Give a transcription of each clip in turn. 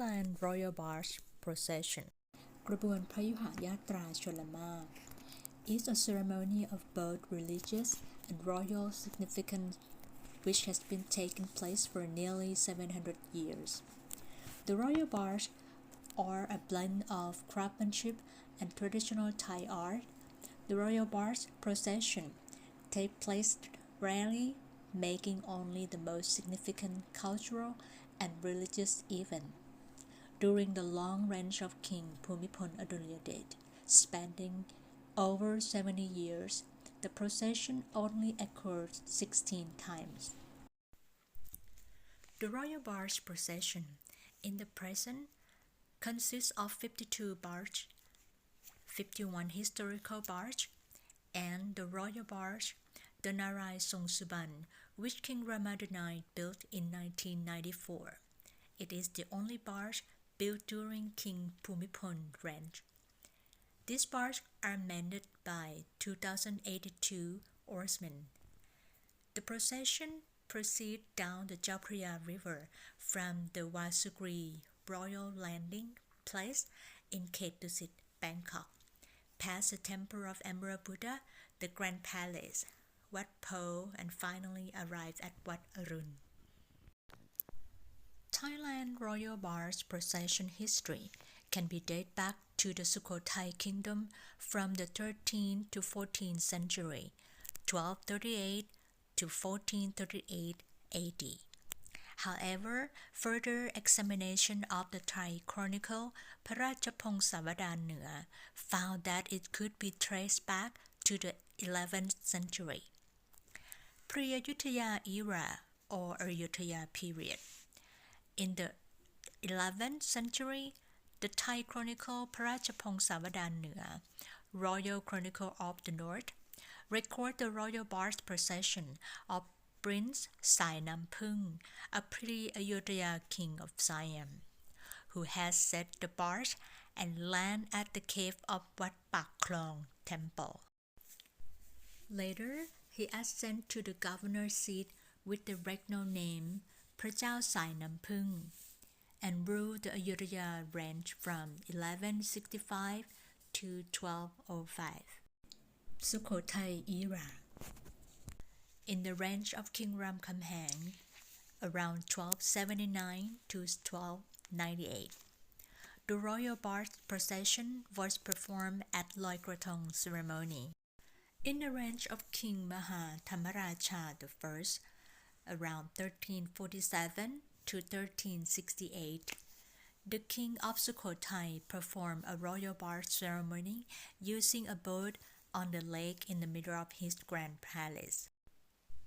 Thailand Royal Barge Procession กระบวนพยุหยาตราชลมาร is a ceremony of both religious and royal significance which has been taking place for nearly 700 years. The royal barge are a blend of craftsmanship and traditional Thai art. The royal barge procession takes place rarely, making only the most significant cultural and religious event. During the long reign of King Bhumibol Adulyadej, spanning over 70 years, the procession only occurred 16 times. The royal barge procession in the present consists of 52 barges, 51 historical barges, and the royal barge, the Narai Songsuban, which King Rama IX built in 1994. It is the only barge built during King Bhumibol's reign. These barges are manned by 2,082 oarsmen. The procession proceeds down the Chao Phraya River from the Wasugri Royal Landing Place in Khet Dusit, Bangkok, past the Temple of Emperor Buddha, the Grand Palace, Wat Po, and finally arrive at Wat Arun. Thailand Royal Barge Procession history can be dated back to the Sukhothai Kingdom from the 13th to 14th century, 1238 to 1438 AD. However, further examination of the Thai chronicle Parachapongsawadan found that it could be traced back to the 11th century. Pre-Ayutthaya era or Ayutthaya period. In the 11th century, the Thai chronicle Parachapongsawadan Royal Chronicle of the North, record the royal barge procession of Prince Sai Namphung, a pre-Ayutthaya king of Siam, who has set the barge and land at the cave of Wat Pak Klong temple. Later, he ascended to the governor's seat with the regnal name Prachao Sai Namphung and ruled the Ayutthaya reign from 1165 to 1205. Sukhothai era. In the reign of King Ram Khamhaeng, around 1279 to 1298, the royal barge procession was performed at Loi Krathong ceremony. In the reign of King Maha Thamaraja I, around 1347 to 1368, the king of Sukhothai performed a royal barge ceremony using a boat on the lake in the middle of his grand palace.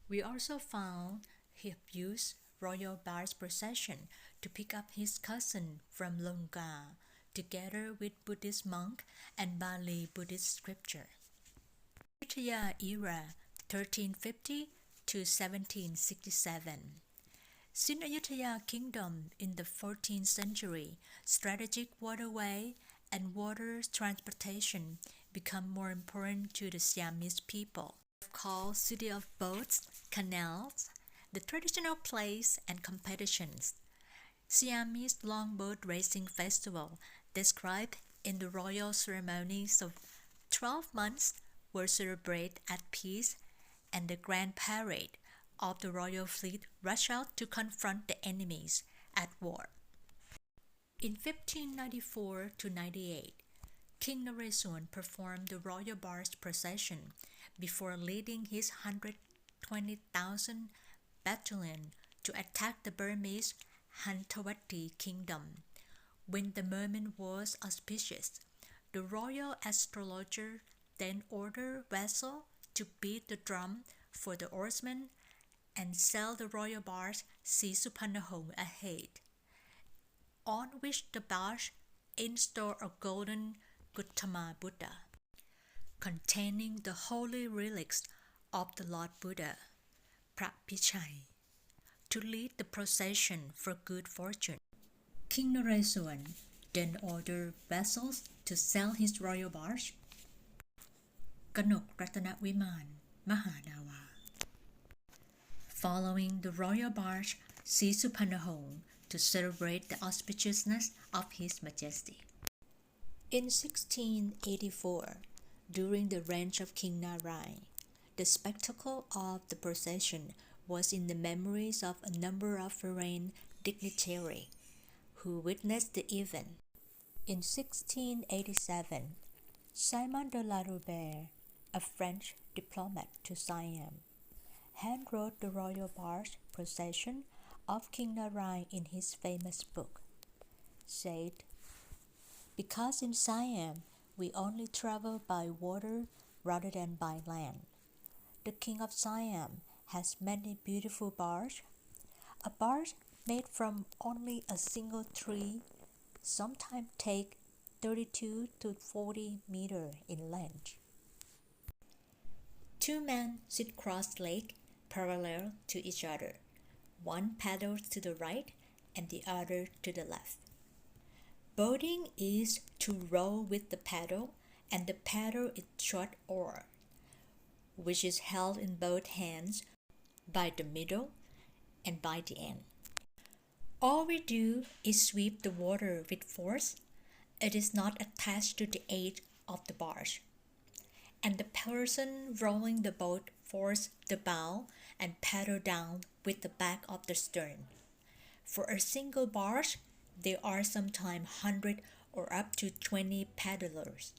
We also found he used royal barge procession to pick up his cousin from Longa, together with Buddhist monk and Bali Buddhist scripture. Ayutthaya era 1350 to 1767. Since Ayutthaya kingdom in the 14th century, strategic waterway and water transportation become more important to the Siamese people. Called City of Boats, Canals, the traditional plays and competitions. Siamese Longboat Racing Festival, described in the royal ceremonies of 12 months, were celebrated at peace, and the grand parade of the royal fleet rushed out to confront the enemies at war. In 1594 to 98, King Naresuan performed the royal barge procession before leading his 120,000 battalion to attack the Burmese Hantawati kingdom. When the moment was auspicious, the royal astrologer then ordered vessels to beat the drum for the oarsmen and sail the royal barge Sisupanahong ahead, on which the barge installed a golden Gautama Buddha, containing the holy relics of the Lord Buddha, Prapichai, to lead the procession for good fortune. King Naresuan then ordered vessels to sail his royal barge, Kanok Ratana Viman Mahanawa. Following the royal barge Sisupanahong to to celebrate the auspiciousness of His Majesty. In 1684, during the reign of King Narai, the spectacle of the procession was in the memories of a number of foreign dignitaries who witnessed the event. In 1687, Simon de la Roubère, a French diplomat to Siam, handwrote the royal barge procession of King Narai in his famous book, said, "Because in Siam we only travel by water rather than by land. The King of Siam has many beautiful barges. A barge made from only a single tree sometimes take 32 to 40 meters in length. Two men sit cross-legged, parallel to each other. One paddles to the right and the other to the left. Boating is to row with the paddle, and the paddle is short oar, which is held in both hands by the middle and by the end. All we do is sweep the water with force. It is not attached to the edge of the barge. And the person rowing the boat forces the bow and paddle down with the back of the stern. For a single barge, there are sometimes 100 or up to 20 paddlers,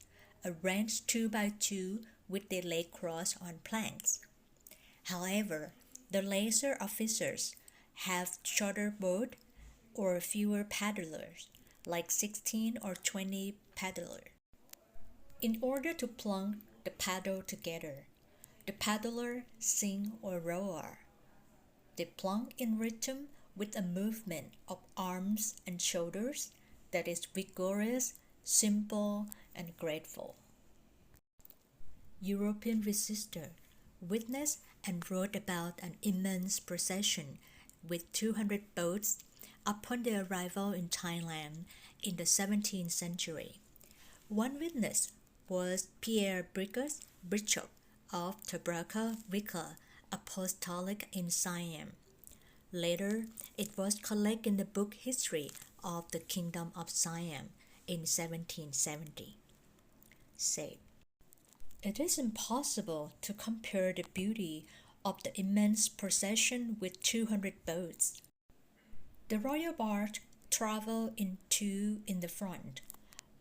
arranged 2 by 2 with their legs crossed on planks. However, the lesser officers have shorter boat or fewer paddlers, like 16 or 20 paddlers. In order to plunk the paddle together, the paddler sing or roar. They plunk in rhythm with a movement of arms and shoulders that is vigorous, simple, and grateful. European visitors witnessed and wrote about an immense procession with 200 boats upon their arrival in Thailand in the 17th century. One witness was Pierre Brigus, Bishop of Tabraka Vicar Apostolic in Siam. Later, it was collected in the book History of the Kingdom of Siam in 1770. Said, "It is impossible to compare the beauty of the immense procession with 200 boats. The royal barge travel in 2 in the front.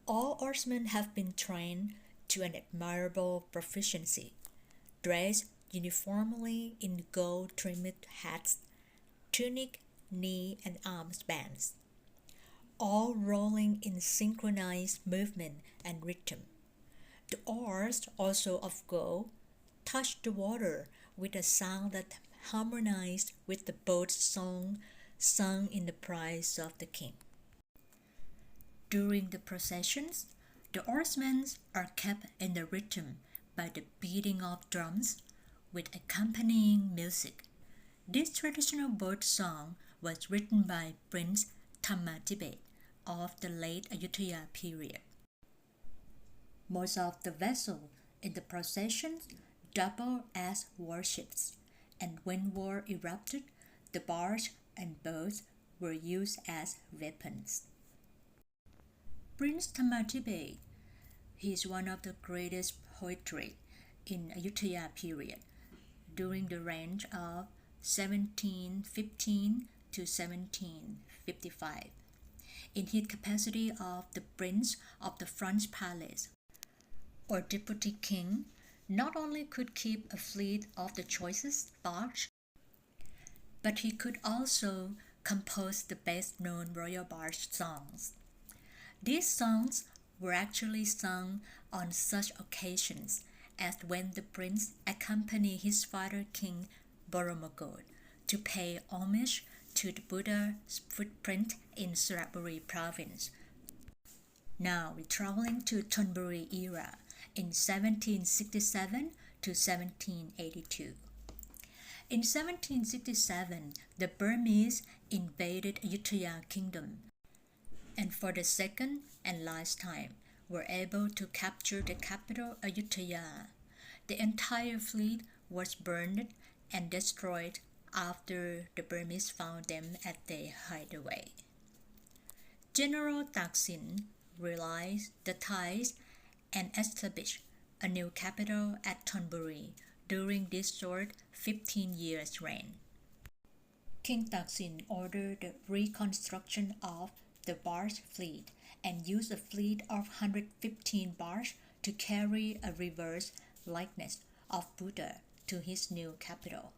All oarsmen have been trained to an admirable proficiency, dressed uniformly in gold-trimmed hats, tunic, knee and arms bands, all rolling in synchronized movement and rhythm. The oars, also of gold, touch the water with a sound that harmonized with the boat's song sung in the praise of the king. During the processions, the oarsmen are kept in the rhythm by the beating of drums with accompanying music. This traditional boat song was written by Prince Thammatibet of the late Ayutthaya period. Most of the vessels in the processions doubled as warships, and when war erupted, the barge and boats were used as weapons. Prince Thammatibet, he is one of the greatest poetry in Ayutthaya period during the reign of 1715 to 1755. In his capacity of the Prince of the Front Palace, or Deputy King, not only could keep a fleet of the choicest barge, but he could also compose the best-known royal barge songs. These songs were actually sung on such occasions as when the prince accompanied his father King Boromagod to pay homage to the Buddha's footprint in Suraburi province. Now we're traveling to Thonburi era in 1767 to 1782. In 1767, the Burmese invaded Ayutthaya Kingdom, and for the second and last time were able to capture the capital Ayutthaya. The entire fleet was burned and destroyed after the Burmese found them at their hideaway. General Thaksin realized the Thais and established a new capital at Thonburi during this short 15 years reign. King Thaksin ordered the reconstruction of the barge fleet and used a fleet of 115 barges to carry a reverse likeness of Buddha to his new capital.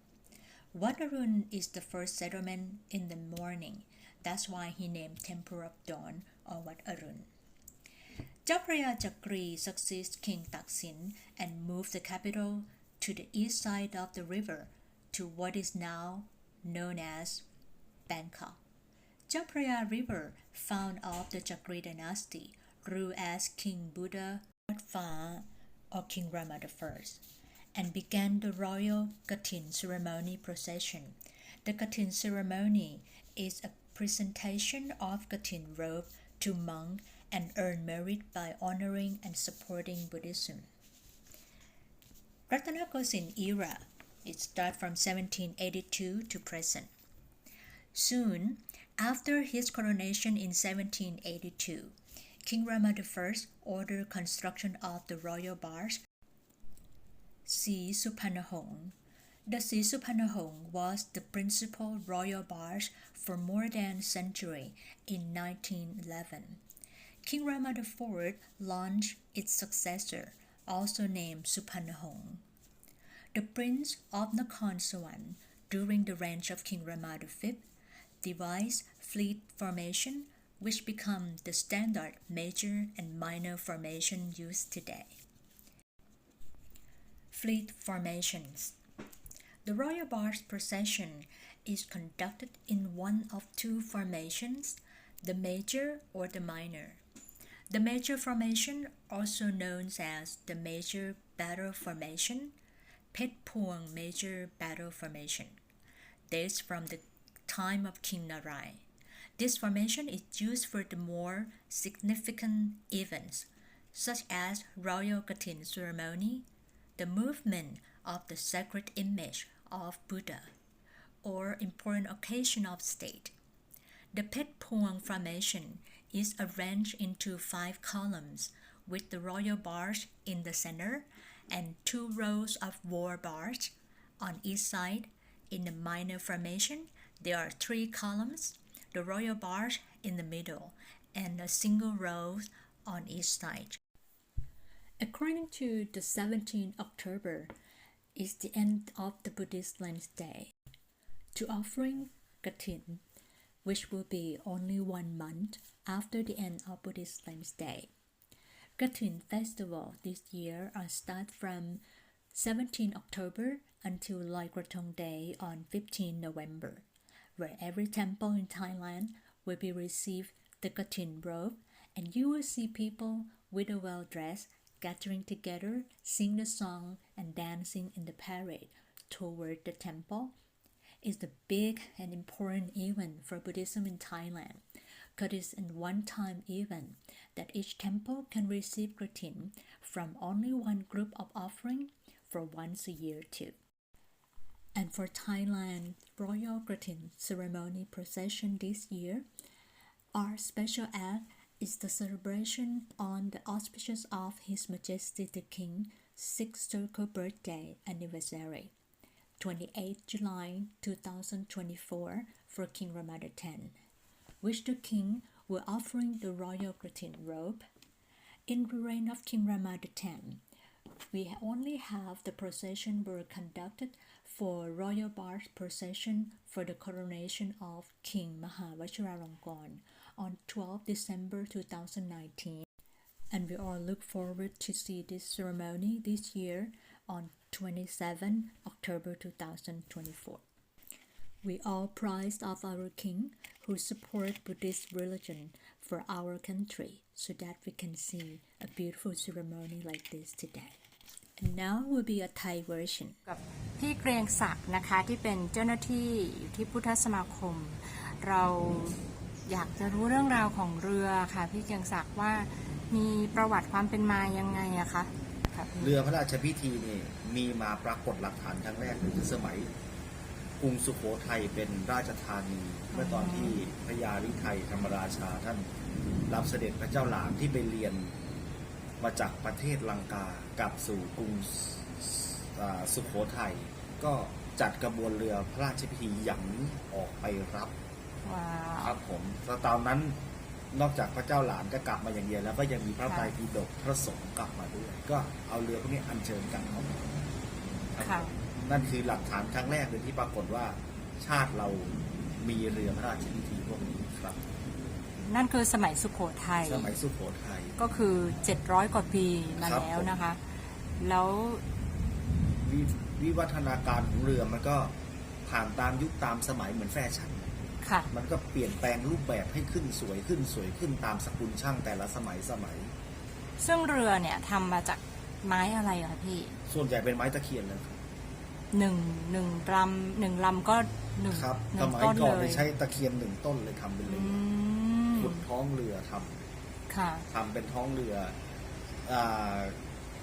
Wat Arun is the first settlement in the morning. That's why he named Temple of Dawn or Wat Arun. เจ้าพระยาจักรี succeeded King Thaksin and moved the capital to the east side of the river to what is now known as Bangkok. เจ้าพระยา River, found of the Chakri dynasty, ruled as King Buddha Fa or King Rama I, and began the royal kathin ceremony procession. The kathin ceremony is a presentation of kathin robe to monks and earn merit by honoring and supporting Buddhism. Rattanakosin era, it starts from 1782 to present. Soon after his coronation in 1782, King Rama I ordered construction of the royal barge Si Suphanahong. The Si Suphanahong was the principal royal barge for more than a century in 1911. King Rama IV launched its successor, also named Suphanahong. The Prince of Nakhon Sawan, during the reign of King Rama V, devised fleet formation, which become the standard major and minor formation used today. Fleet formations. The Royal Barge Procession is conducted in one of two formations, the major or the minor. The major formation, also known as the Major Battle Formation, Phet Phuong Major Battle Formation, dates from the time of King Narai. This formation is used for the more significant events, such as Royal Kathin ceremony, the movement of the sacred image of Buddha, or important occasion of state. The Phet Phuong formation is arranged into 5 columns, with the royal barge in the center and 2 rows of war barge on each side. In the minor formation, there are 3 columns, the royal barge in the middle, and a single row on each side. According to the 17th October is the end of the Buddhist Lent Day. To offering kathin, which will be only 1 month after the end of Buddhist Lent Day. Kathin festival this year start from 17 October until Loi Krathong Day on 15 November, where every temple in Thailand will be received the kathin robe, and you will see people with a well-dressed gathering together, sing the song and dancing in the parade toward the temple. It's a big and important event for Buddhism in Thailand, because it's a one-time event that each temple can receive kathin from only one group of offering for once a year too. And for Thailand Royal Kathin Ceremony Procession this year, our special act is the celebration on the auspicious of His Majesty the King 6th circle birthday anniversary, 28 July 2024 for King Rama X, which the King will offering the royal kathin robe. In the reign of King Rama X, we only have the procession were conducted for Royal Barge Procession for the coronation of King Mahavajiralongkorn on 12 December 2019, and we all look forward to see this ceremony this year on 27 October 2024. We all praise of our King who support Buddhist religion for our country so that we can see a beautiful ceremony like this today. And now will be a Thai version. กับพี่เกรียงศักดิ์นะคะที่เป็นเจ้าหน้าที่อยู่ที่พุทธสมาคมเราอยากจะรู้เรื่องราวของเรือค่ะพี่เกรียงศักดิ์ว่ามีประวัติความเป็นมายังไงอะคะเรือพระราชพิธีนี่มีมาปรากฏหลักฐานครั้งแรกคือสมัย กรุงสุโขทัยเป็นราชธานีเมื่อตอนที่พระยาฤทัยธรรมราชาท่านรับเสด็จพระเจ้าหลานที่ไปเรียนมาจากประเทศลังกากลับสู่กรุงสุโขทัยก็จัดกระบวนเรือพระราชพิธีหยั่งออกไปรับครับผมตอนนั้นนอกจากพระเจ้าหลานจะกลับมาอย่างเดียวแล้วก็ยังมีพระไตรปิฎกพระสงฆ์กลับมาด้วยก็เอาเรือพวกนี้อัญเชิญกลับเข้ามานั่นคือหลักฐานครั้งแรกเลยที่ปรากฏว่าชาติเรามีเรือพระราชพิธีพวกนี้ครับนั่นคือสมัยสุโขทัยก็คือ700 กว่าปีมาแล้วนะคะแล้ววิวัฒนาการของเรือมันก็ผ่านตามยุคตามสมัยเหมือนแฟชั่นมันก็เปลี่ยนแปลงรูปแบบให้ขึ้นสวยขึ้นตามสกุลช่างแต่ละสมัยซึ่งเรือเนี่ยทำมาจากไม้อะไรคะพี่ส่วนใหญ่เป็นไม้ตะเคียนเลยหนึ่งลำก็1ครับสมัยก่อนใช้ตะเคียน1 ต้นเลยทำเป็นเรือขุดท้องเรือทำเป็นท้องเรือ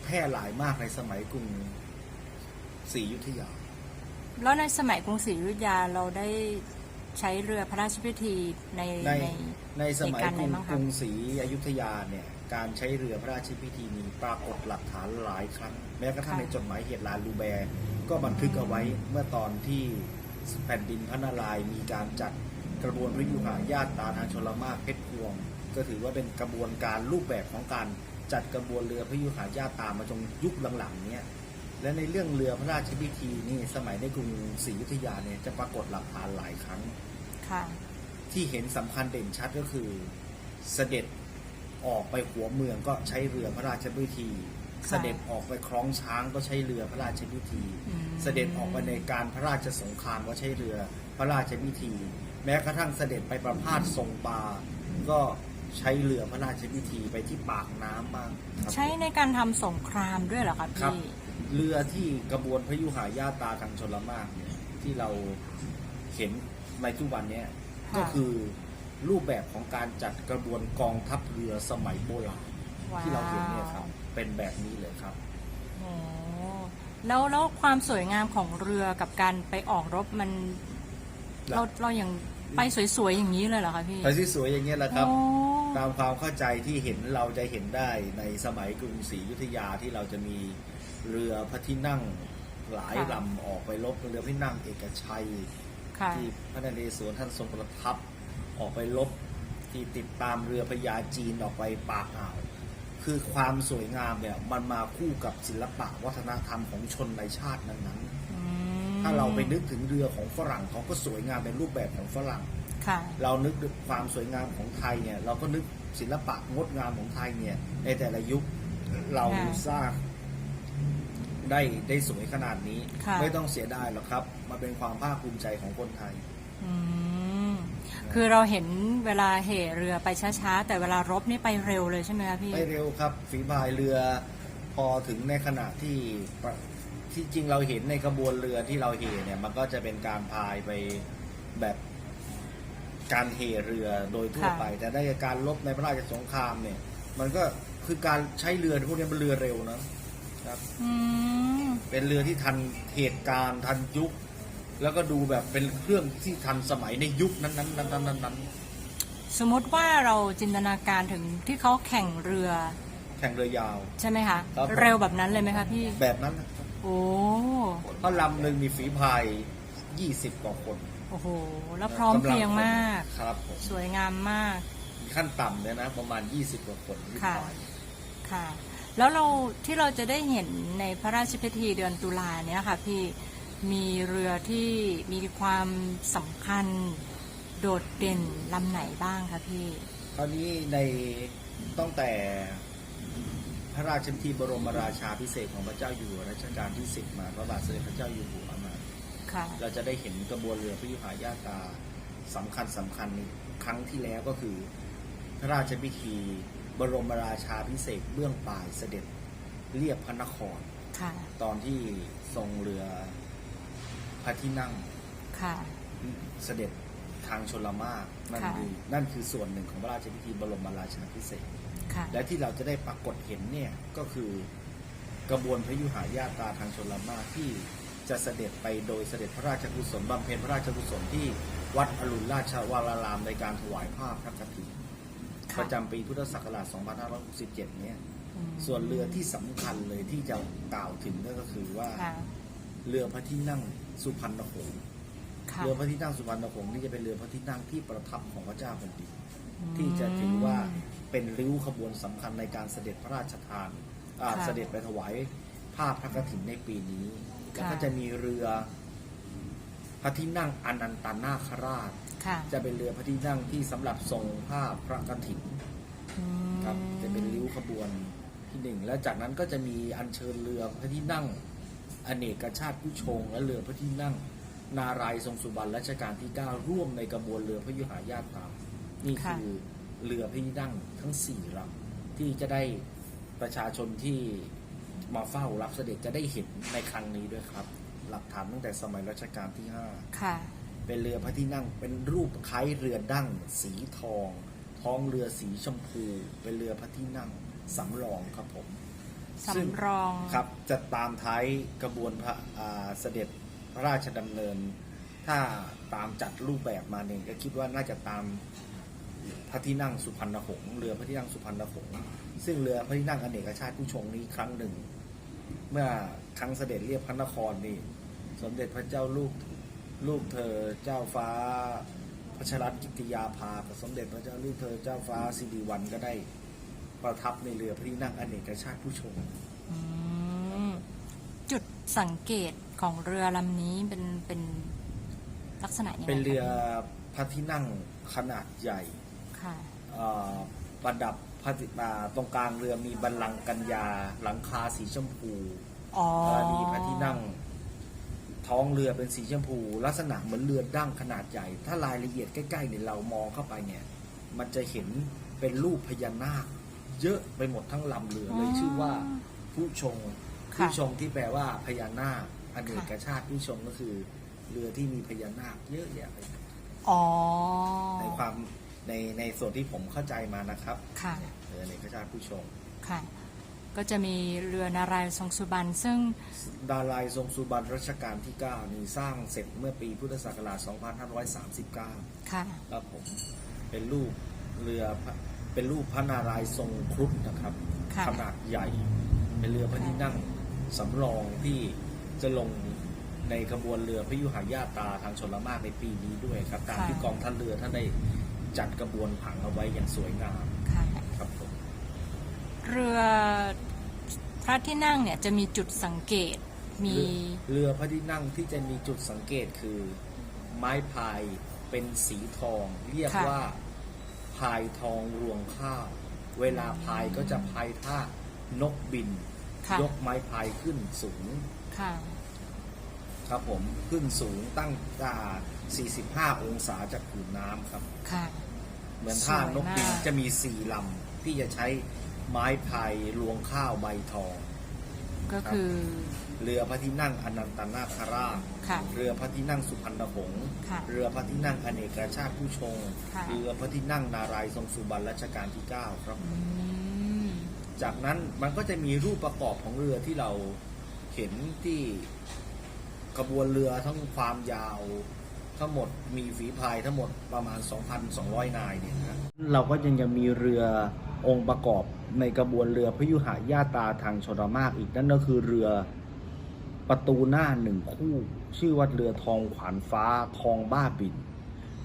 แพร่หลายมากในสมัยกรุงศรีอยุธยาแล้วในสมัยกรุงศรีอยุธยาเราได้ใช้เรือพระราชพิธีในสมัยกรุงศรีอยุธยาเนี่ยการใช้เรือพระราชพิธีมีปรากฏหลักฐานหลายครั้งแม้กระทั่งในจดหมายเหตุลาลูแบร์ก็บันทึกเอาไว้เมื่อตอนที่แผ่นดินพระนารายณ์มีการจัดกระบวนพยุหญาตราทางชลมารเพชรพวงก็ถือว่าเป็นกระบวนการรูปแบบของการจัดกระบวนเรือพยุหญาตรามาจนยุคหลังๆเนี้ยและในเรื่องเรือพระราชพิธีนี่สมัยในกรุงศรีอยุธยาเนี่ยจะปรากฏหลักฐานหลายครั้งที่เห็นสำคัญเด่นชัดก็คือเสด็จออกไปหัวเมืองก็ใช้เรือพระราชพิธีเสด็จออกไปคล้องช้างก็ใช้เรือพระราชพิธีเสด็จออกไปในการพระราชสงครามก็ใช้เรือพระราชพิธีแม้กระทั่งเสด็จไปประพาสทรงปลาก็ใช้เรือพระราชพิธีไปที่ปากน้ำบ้างใช้ในการทำสงครามด้วยเหรอครับพี่เรือที่กระบวนพยุหญาตราทางชลมารเนี่ยที่เราเห็นในทุกวันนี้ก็คือรูปแบบของการจัดกระบวนกองทัพเรือสมัยโบราณที่เราเห็นเนี่ยครับเป็นแบบนี้เลยครับแล้วความสวยงามของเรือกับการไปออกรบมันเราอย่างไปสวยๆอย่างนี้เลยเหรอคะพี่ไปสวยๆอย่างนี้แหละครับตามความเข้าใจที่เห็นเราจะเห็นได้ในสมัยกรุงศรีอยุธยาที่เราจะมีเรือพระที่นั่งหลายลำออกไปรบเรือพระที่นั่งเอกชัยที่พระนเรศวรท่านทรงประทับออกไปรบที่ติดตามเรือพญาจีนออกไปปากอ่าวคือความสวยงามเนี่ยมันมาคู่กับศิลปะวัฒนธรรมของชนในชาตินั้นๆถ้าเราไปนึกถึงเรือของฝรั่งเขาก็สวยงามในรูปแบบของฝรั่งเรานึกถึงความสวยงามของไทยเนี่ยเราก็นึกศิลปะงดงามของไทยเนี่ยในแต่ละยุคเราสร้างได้สวยขนาดนี้ไม่ต้องเสียดายหรอกครับมาเป็นความภาคภูมิใจของคนไทยคือเราเห็นเวลาเหเรือไปช้าๆแต่เวลารบนี่ไปเร็วเลยใช่ไหมคะพี่ไปเร็วครับฝีพายเรือพอถึงในขณะที่จริงเราเห็นในกระบวนเรือที่เราเหเนี่ยมันก็จะเป็นการพายไปแบบการเหเรือโดยทั่วไปแต่ในการรบในพระราชสงครามเนี่ยมันก็คือการใช้เรือพวกนี้เป็นเรือเร็วนะครับเป็นเรือที่ทันเหตุการณ์ทันยุคแล้วก็ดูแบบเป็นเครื่องที่ทันสมัยในยุคนั้นสมมติว่าเราจินตนาการถึงที่เขาแข่งเรือยาวใช่ไหมคะเร็วแบบนั้นเลยไหมคะพี่แบบนั้นโอ้เพราะลำหนึ่งมีฝีพาย20 กว่าคนโอ้โหแล้วพร้อมเพรียงมากครับสวยงามมากขั้นต่ำเนี่ยนะประมาณ20 กว่าคนค่ะแล้วที่เราจะได้เห็นในพระราชพิธีเดือนตุลาเนี่ยค่ะพี่มีเรือที่มีความสำคัญโดดเด่นลำไหนบ้างคะพี่คราวนี้ในตั้งแต่พระราชพิธีบรมราชาภิเษกของพระเจ้าอยู่หัวรัชกาลที่10มาพระบาทสมเด็จพระเจ้าอยู่หัวมาเราจะได้เห็นกระบวนเรือพยุหญาตราสำคัญครั้งที่แล้วก็คือพระราชพิธีบรมราชาภิเษกเบื้องปลายเสด็จเรียบพระนครตอนที่ทรงเรือพระที่นั่งเสด็จทางชลมารนั่นคือส่วนหนึ่งของพระราชพิธีบรมราชาภิเษกและที่เราจะได้ปรากฏเห็นเนี่ยก็คือกระบวนพยุหญาตราทางชลมารที่ จะเสด็จไปโดยเสด็จพระราชกุศลบำเพ็ญพระราชกุศลที่วัดอรุณราชวรารามในการถวายผ้าพระกฐินประจำปีพุทธศักราช 2567 เนี่ยส่วนเรือที่สำคัญเลยที่จะกล่าวถึงก็คือว่าเรือพระที่นั่งสุพรรณหงส์เรือพระที่นั่งสุพรรณหงส์นี่จะเป็นเรือพระที่นั่งที่ประทับของพระเจ้าแผ่นดินที่จะถือว่าเป็นริ้วขบวนสำคัญในการเสด็จพระราชทานเสด็จไปถวายผ้าพระกฐินในปีนี้แล้วก็จะมีเรือพระที่นั่งอนันตนาคราชจะเป็นเรือพระที่นั่งที่สำหรับทรงผ้าพระกฐินครับจะเป็นริ้วขบวนที่หนึ่งแล้วจากนั้นก็จะมีอัญเชิญเรือพระที่นั่งอเนกชาติผู้ชงและเรือพระที่นั่งนารายณ์ทรงสุบรรณรัชกาลที่ 9ร่วมในกระบวนเรือพระยุหญาตรานี่คือเรือพระที่นั่งทั้ง4ลำที่จะได้ประชาชนที่มาเฝ้ารับเสด็จจะได้เห็นในครั้งนี้ด้วยครับหลักฐานตั้งแต่สมัยรัชกาลที่ 5เป็นเรือพระที่นั่งเป็นรูปคล้ายเรือดั้งสีทองท้องเรือสีชมพูเป็นเรือพระที่นั่งสำรองครับผมสำรองครับจะตามท้ายกระบวนพระเสด็จพระราชดำเนินถ้าตามจัดรูปแบบมาเนี่ยก็คิดว่าน่าจะตามพระที่นั่งสุพรรณหงส์เรือพระที่นั่งสุพรรณหงส์ซึ่งเรือพระที่นั่งอเนกชาติผู้ชงนี้ครั้งหนึ่งเมื่อครั้งเสด็จเรียบพระนครนี่สมเด็จพระเจ้าลูกเธอเจ้าฟ้าพัชรกิติยาภากับสมเด็จพระเจ้าลูกเธอเจ้าฟ้าสิริวัลย์ก็ได้ประทับในเรือพระที่นั่งอเนกชาติผู้ชงจุดสังเกตของเรือลำนี้เป็นลักษณะยังไงเป็นเรือพระที่นั่งขนาดใหญ่ประดับพระตรงกลางเรือมีบัลลังก์กัญญาหลังคาสีชมพูมีพระที่นั่งท้องเรือเป็นสีชมพูลักษณะเหมือนเรือดั้งขนาดใหญ่ถ้ารายละเอียดใกล้ๆเนี่ยเรามองเข้าไปเนี่ยมันจะเห็นเป็นรูปพญานาคเยอะไปหมดทั้งลำเรือเลยชื่อว่าผู้ชงที่แปลว่าพญานาคอเนกชาติผู้ชงก็คือเรือที่มีพญานาคเยอะแยะไปในความในส่วนที่ผมเข้าใจมานะครับเรืออเนกชาติผู้ชงก็จะมีเรือนารายณ์ทรงสุบรรณซึ่งนารายณ์ทรงสุบรรณรัชกาลที่ 9นี่สร้างเสร็จเมื่อปีพุทธศักราช 2539ครับผมเป็นรูปเรือเป็นรูปพระนารายณ์ทรงครุฑนะครับขนาดใหญ่เป็นเรือพระที่นั่งสำรองที่จะลงในขบวนเรือพระยุหญาตราทางชลมารในปีนี้ด้วยครับตามที่กองทัพเรือท่านได้จัดกระบวนผังเอาไว้อย่างสวยงามครับผมเรือพระที่นั่งเนี่ยจะมีจุดสังเกตมีเรือพระที่นั่งที่จะมีจุดสังเกตคือไม้พายเป็นสีทองเรียกว่าพายทองรวงข้าวเวลาพายก็จะพายท่านกบินยกไม้พายขึ้นสูงครับผมขึ้นสูงตั้ง45 องศาจากผืนน้ำครับเหมือนท่านกบินจะมี4 ลำที่จะใช้ไม้พายรวงข้าวใบทองก็คือเรือพระที่นั่งอนันตนาคราชเรือพระที่นั่งสุพรรณหงส์เรือพระที่นั่งอเนกชาติผู้ชงเรือพระที่นั่งนารายณ์ทรงสุบรรณรัชกาลที่ 9ครับจากนั้นมันก็จะมีรูปประกอบของเรือที่เราเห็นที่กระบวนเรือทั้งความยาวทั้งหมดมีฝีพายทั้งหมดประมาณ 2,200 นายเนี่ยนะเราก็ยังมีเรือองค์ประกอบในกระบวนเรือพยุหญาตราทางชลมารอีกนั่นก็คือเรือประตูหน้า1 คู่ชื่อว่าเรือทองขวานฟ้าทองบ้าบิน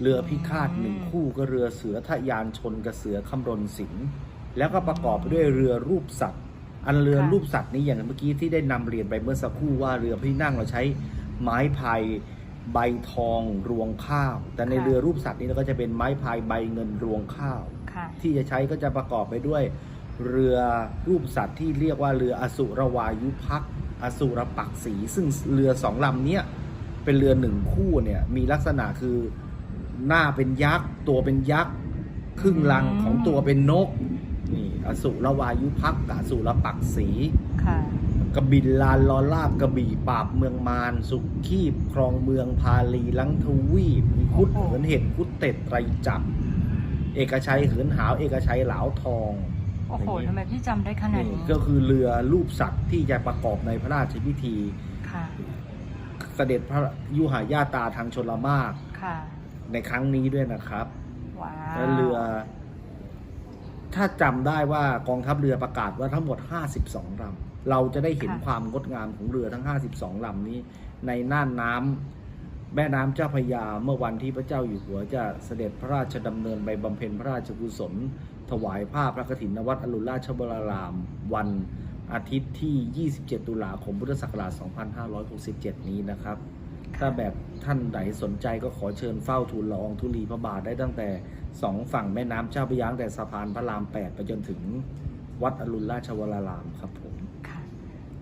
เรือพิฆาต1 คู่ก็เรือเสือทะยานชนกับเสือคำรณสิงห์แล้วก็ประกอบไปด้วยเรือรูปสัตว์อันเรือรูปสัตว์นี้อย่างเมื่อกี้ที่ได้นำเรียนไปเมื่อสักครู่ว่าเรือพระที่นั่งเราใช้ไม้พายใบทองรวงข้าวแต่ในเรือรูปสัตว์นี้เราก็จะเป็นไม้พายใบเงินรวงข้าวที่จะใช้ก็จะประกอบไปด้วยเรือรูปสัตว์ที่เรียกว่าเรืออสุรวายุภักดิ์อสุรปักษีซึ่งเรือ2 ลำนี้เป็นเรือ1 คู่เนี่ยมีลักษณะคือหน้าเป็นยักษ์ตัวเป็นยักษ์ครึ่งลังของตัวเป็นนกนี่อสุรวายุภักดิ์กับอสุรปักษีกระบินลานลอลาบกระบี่ปราบเมืองมารสุขีบครองเมืองพาลีลังทวีปมีคุดเหินเห็ดคุดเต็ดไตรจับเอกชัยเหินหาวเอกชัยเหลาทองโอ้โหทำไมพี่จำได้ขนาดนี้ก็คือเรือรูปสัตว์ที่จะประกอบในพระราชพิธี เสด็จพระยุหญาตราทางชลมารในครั้งนี้ด้วยนะครับและเรือถ้าจำได้ว่ากองทัพเรือประกาศว่าทั้งหมด52ลำเราจะได้เห็นความงดงามของเรือทั้ง52ลำนี้ในน่านน้ำแม่น้ำเจ้าพระยาเมื่อวันที่พระเจ้าอยู่หัวจะเสด็จพระราชดำเนินไปบำเพ็ญพระราชกุศลถวายผ้าพระกฐินณวัดอรุณราชวรารามวันอาทิตย์ที่ 27 ตุลาคม พุทธศักราช 2567 นี้นะครับถ้าแบบท่านใดสนใจก็ขอเชิญเฝ้าทูลละอองธุลีพระบาทได้ตั้งแต่2ฝั่งแม่น้ำเจ้าพระยาตั้งแต่สะพานพระราม 8 ไปจนถึงวัดอรุณราชวรารามครับผมค่ะ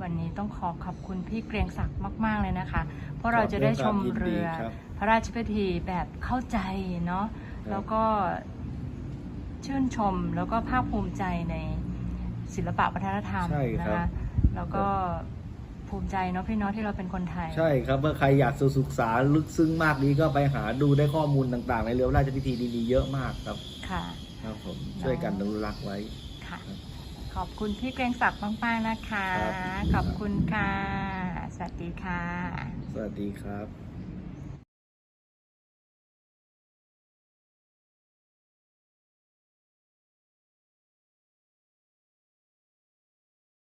วันนี้ต้องขอบคุณพี่เกรียงศักดิ์มากๆเลยนะคะเพราะเราจะได้ชมเรือพระราชพิธีแบบเข้าใจเนาะแล้วก็ชื่นชมแล้วก็ภาคภูมิใจในศิลปะวัฒนธรรมนะคะแล้วก็ภูมิใจเนาะพี่เนาะที่เราเป็นคนไทยใช่ครับเมื่อใครอยากศึกษาลึกซึ้งมากนี้ก็ไปหาดูได้ข้อมูลต่างๆในเรือพระราชพิธีดีๆเยอะมากครับค่ะครับผมช่วยกันอนุรักษ์ไว้ค่ะขอบคุณพี่เกรียงศักดิ์มากๆนะคะขอบคุณค่ะสวัสดีค่ะสวัสดีครับ